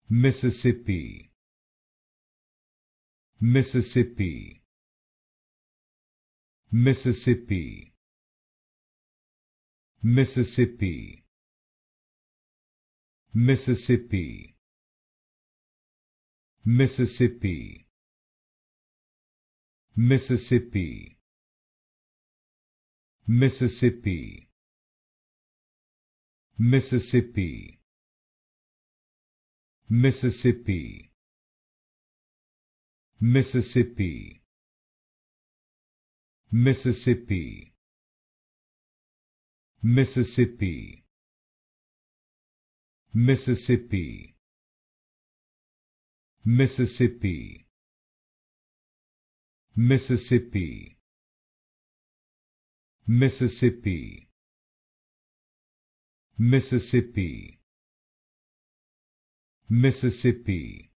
Mississippi, Mississippi, Mississippi, Mississippi, Mississippi, Mississippi, Mississippi, Mississippi, Mississippi, Mississippi, Mississippi, Mississippi, Mississippi, Mississippi, Mississippi, Mississippi, Mississippi, Mississippi, Mississippi,